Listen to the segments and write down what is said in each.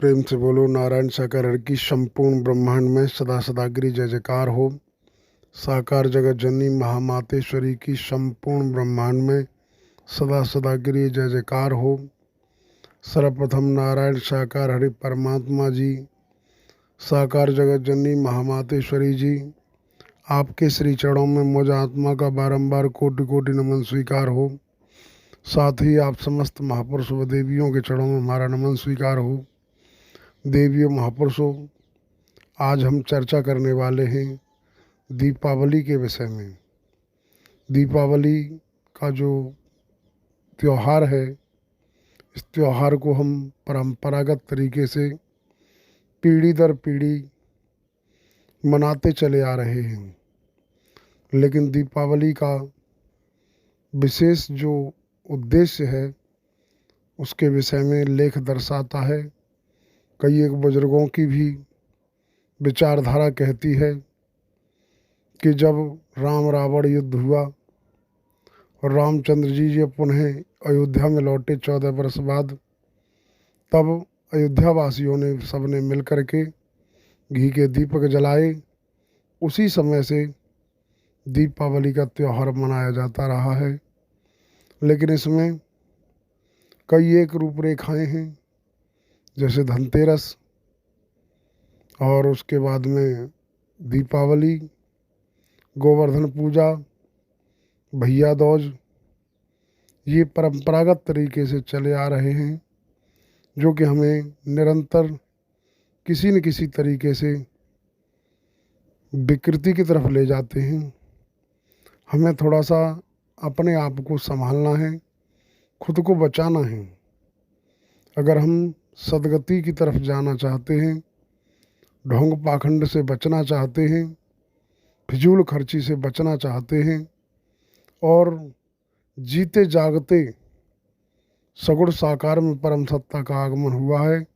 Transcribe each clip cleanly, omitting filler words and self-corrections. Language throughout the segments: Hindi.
प्रेम से बोलो नारायण साकार की संपूर्ण ब्रह्मांड में सदा सदागिरी जय जयकार हो। साकार जगत जननी महामातेश्वरी की संपूर्ण ब्रह्मांड में सदा सदागिरी जय जयकार हो। सर्वप्रथम नारायण साकार हरि परमात्मा जी, साकार जगत जननी महामातेश्वरी जी, आपके श्री चरणों में मुझ आत्मा का बारंबार कोटि कोटि नमन स्वीकार हो। साथ ही आप समस्त महापुरुषों व देवियों के चरणों में हमारा नमन स्वीकार हो। देवियों महापुरुषों, आज हम चर्चा करने वाले हैं दीपावली के विषय में। दीपावली का जो त्यौहार है, इस त्यौहार को हम परंपरागत तरीके से पीढ़ी दर पीढ़ी मनाते चले आ रहे हैं, लेकिन दीपावली का विशेष जो उद्देश्य है उसके विषय में लेख दर्शाता है। कई एक बुजुर्गों की भी विचारधारा कहती है कि जब राम रावण युद्ध हुआ और रामचंद्र जी पुनः अयोध्या में लौटे 14 वर्ष बाद, तब अयोध्या वासियों ने सबने मिलकर के घी के दीपक जलाए। उसी समय से दीपावली का त्यौहार मनाया जाता रहा है। लेकिन इसमें कई एक रूपरेखाएं हैं, जैसे धनतेरस और उसके बाद में दीपावली, गोवर्धन पूजा, भैया दूज, ये परंपरागत तरीके से चले आ रहे हैं, जो कि हमें निरंतर किसी न किसी तरीके से विकृति की तरफ ले जाते हैं। हमें थोड़ा सा अपने आप को संभालना है, खुद को बचाना है। अगर हम सदगति की तरफ जाना चाहते हैं, ढोंग पाखंड से बचना चाहते हैं, फिजूल खर्ची से बचना चाहते हैं और जीते जागते सगुण साकार में परम सत्ता का आगमन हुआ है,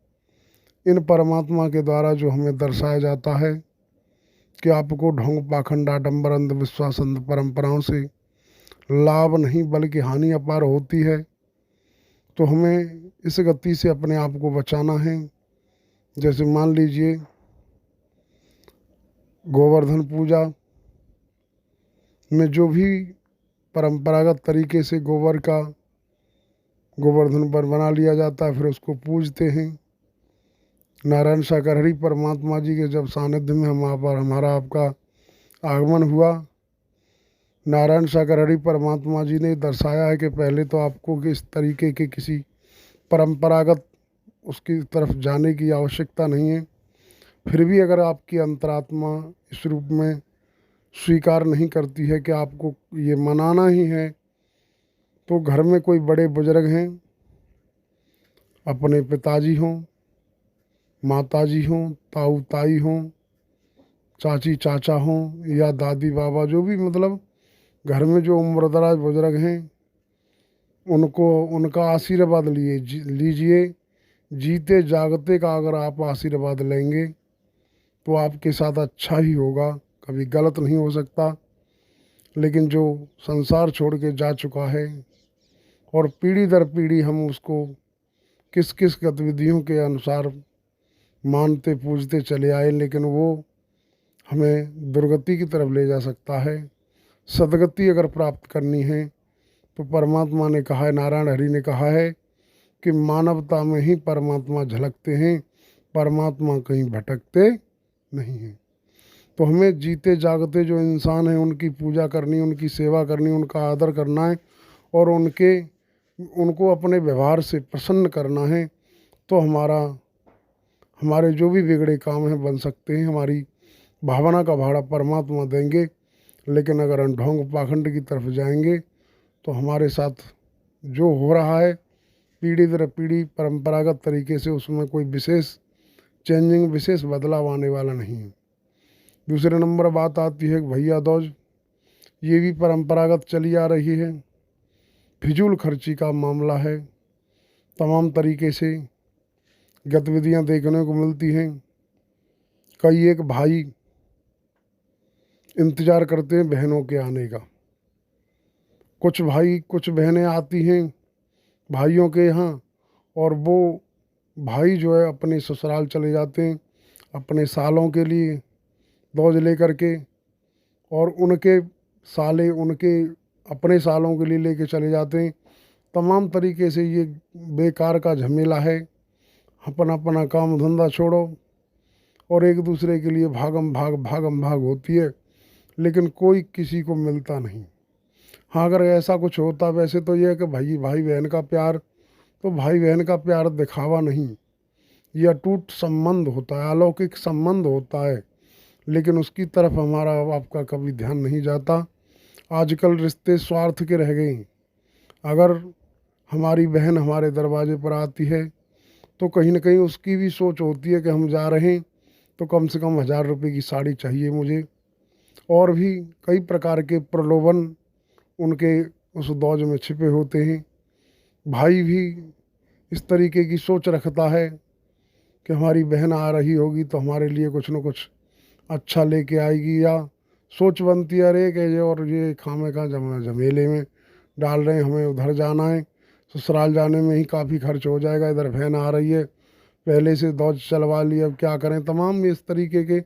इन परमात्मा के द्वारा जो हमें दर्शाया जाता है कि आपको ढोंग पाखंड आडंबर अंधविश्वास अंध परंपराओं से लाभ नहीं बल्कि हानि अपार होती है, तो हमें इस गति से अपने आप को बचाना है। जैसे मान लीजिए गोवर्धन पूजा में जो भी परंपरागत तरीके से गोवर्धन पर बना लिया जाता है, फिर उसको पूजते हैं। नारायण साकार हरि परमात्मा जी के जब सानिध्य में हमारा आपका आगमन हुआ, नारायण सागर हरि परमात्मा जी ने दर्शाया है कि पहले तो आपको इस तरीके के किसी परंपरागत उसकी तरफ जाने की आवश्यकता नहीं है। फिर भी अगर आपकी अंतरात्मा इस रूप में स्वीकार नहीं करती है कि आपको ये मनाना ही है, तो घर में कोई बड़े बुजुर्ग हैं, अपने पिताजी हों, माताजी हों, ताऊ ताई हों, चाची चाचा हों या दादी बाबा, जो भी मतलब घर में जो उम्रदराज बुजुर्ग हैं, उनका आशीर्वाद लीजिए। जीते जागते का अगर आप आशीर्वाद लेंगे तो आपके साथ अच्छा ही होगा, कभी गलत नहीं हो सकता। लेकिन जो संसार छोड़ के जा चुका है और पीढ़ी दर पीढ़ी हम उसको किस किस गतिविधियों के अनुसार मानते पूजते चले आए, लेकिन वो हमें दुर्गति की तरफ ले जा सकता है। सदगति अगर प्राप्त करनी है तो परमात्मा ने कहा है, नारायण हरि ने कहा है कि मानवता में ही परमात्मा झलकते हैं, परमात्मा कहीं भटकते नहीं हैं। तो हमें जीते जागते जो इंसान हैं उनकी पूजा करनी, उनकी सेवा करनी, उनका आदर करना है और उनको अपने व्यवहार से प्रसन्न करना है, तो हमारे जो भी बिगड़े काम हैं बन सकते हैं। हमारी भावना का भाड़ा परमात्मा देंगे। लेकिन अगर हम ढोंग पाखंड की तरफ जाएंगे तो हमारे साथ जो हो रहा है पीढ़ी दर पीढ़ी परंपरागत तरीके से, उसमें कोई विशेष चेंजिंग, विशेष बदलाव आने वाला नहीं है। दूसरे नंबर बात आती है भैया दूज। ये भी परंपरागत चली आ रही है, फिजूल खर्ची का मामला है। तमाम तरीके से गतिविधियां देखने को मिलती हैं। कई एक भाई इंतज़ार करते हैं बहनों के आने का। कुछ बहनें आती हैं भाइयों के यहाँ और वो भाई जो है अपने ससुराल चले जाते हैं अपने सालों के लिए दौज लेकर के, और उनके साले उनके अपने सालों के लिए लेके चले जाते हैं। तमाम तरीके से ये बेकार का झमेला है। अपना अपना काम धंधा छोड़ो और एक दूसरे के लिए भागम भाग होती है, लेकिन कोई किसी को मिलता नहीं। हाँ, अगर ऐसा कुछ होता वैसे तो यह है कि भाई भाई बहन का प्यार, तो भाई बहन का प्यार दिखावा नहीं, यह अटूट संबंध होता है, अलौकिक संबंध होता है, लेकिन उसकी तरफ हमारा आपका कभी ध्यान नहीं जाता। आजकल रिश्ते स्वार्थ के रह गए हैं। अगर हमारी बहन हमारे दरवाजे पर आती है तो कहीं ना कहीं उसकी भी सोच होती है कि हम जा रहे हैं तो कम से कम 1000 रुपये की साड़ी चाहिए मुझे, और भी कई प्रकार के प्रलोभन उनके उस दौज में छिपे होते हैं। भाई भी इस तरीके की सोच रखता है कि हमारी बहन आ रही होगी तो हमारे लिए कुछ न कुछ अच्छा लेके आएगी, या सोच बनती है अरे कि ये और ये खामे का झमेले में डाल रहे हैं, हमें उधर जाना है, ससुराल जाने में ही काफ़ी खर्च हो जाएगा, इधर बहन आ रही है, पहले से दौज चलवा ली, अब क्या करें। तमाम इस तरीके के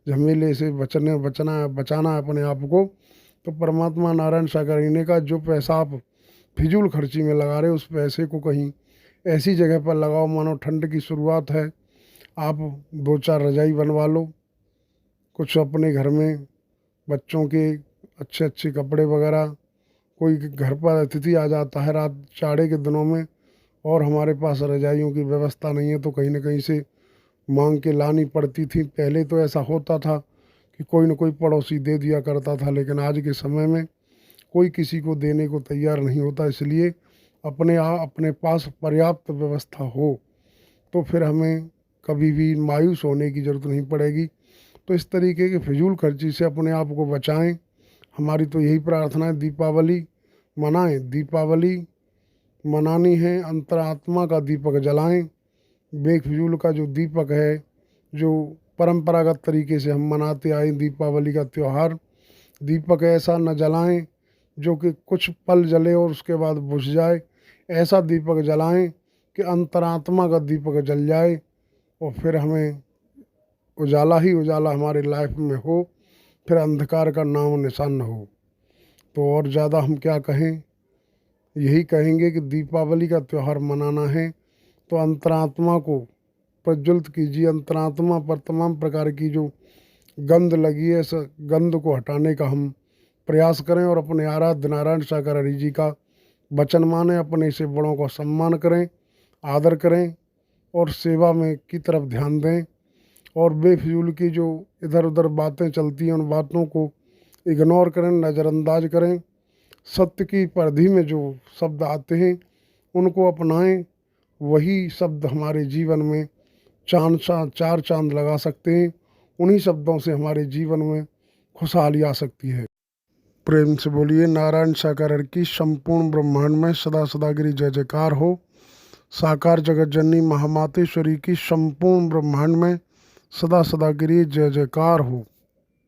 झमेले से बचाना है अपने आप को। तो परमात्मा नारायण सागर ने का जो पैसा आप फिजूल खर्ची में लगा रहे हो उस पैसे को कहीं ऐसी जगह पर लगाओ, मानो ठंड की शुरुआत है, आप 2-4 रजाई बनवा लो, कुछ अपने घर में बच्चों के अच्छे अच्छे कपड़े वगैरह, कोई घर पर अतिथि आ जाता है रात चाड़े के दिनों में और हमारे पास रजाइयों की व्यवस्था नहीं है तो कहीं ना कहीं से मांग के लानी पड़ती थी। पहले तो ऐसा होता था कि कोई न कोई पड़ोसी दे दिया करता था, लेकिन आज के समय में कोई किसी को देने को तैयार नहीं होता। इसलिए अपने पास पर्याप्त व्यवस्था हो तो फिर हमें कभी भी मायूस होने की ज़रूरत नहीं पड़ेगी। तो इस तरीके के फिजूल खर्ची से अपने आप को बचाएं। हमारी तो यही प्रार्थना है, दीपावली मनाएं, दीपावली मनानी है, अंतरात्मा का दीपक जलाएं। बेफिजूल का जो दीपक है, जो परंपरागत तरीके से हम मनाते आए दीपावली का त्यौहार, दीपक ऐसा न जलाएं जो कि कुछ पल जले और उसके बाद बुझ जाए। ऐसा दीपक जलाएं कि अंतरात्मा का दीपक जल जाए और फिर हमें उजाला ही उजाला हमारे लाइफ में हो, फिर अंधकार का नाम निशान न हो। तो और ज़्यादा हम क्या कहें, यही कहेंगे कि दीपावली का त्यौहार मनाना है तो अंतरात्मा को प्रज्वलित कीजिए। अंतरात्मा पर तमाम प्रकार की जो गंध लगी है, इस गंध को हटाने का हम प्रयास करें और अपने आराध्य नारायण सागर हरि जी का वचन माने, अपने से बड़ों का सम्मान करें, आदर करें और सेवा में की तरफ ध्यान दें। और बेफिजूल की जो इधर उधर बातें चलती हैं उन बातों को इग्नोर करें, नज़रअंदाज करें। सत्य की परिधि में जो शब्द आते हैं उनको अपनाएं। वही शब्द हमारे जीवन में चार चांद लगा सकते हैं। उन्हीं शब्दों से हमारे जीवन में खुशहाली आ सकती है। प्रेम से बोलिए नारायण साकार की संपूर्ण ब्रह्मांड में सदा सदागिरी जय जयकार हो। साकार जगत जननी महामातेश्वरी की संपूर्ण ब्रह्मांड में सदा सदागिरी जय जयकार हो।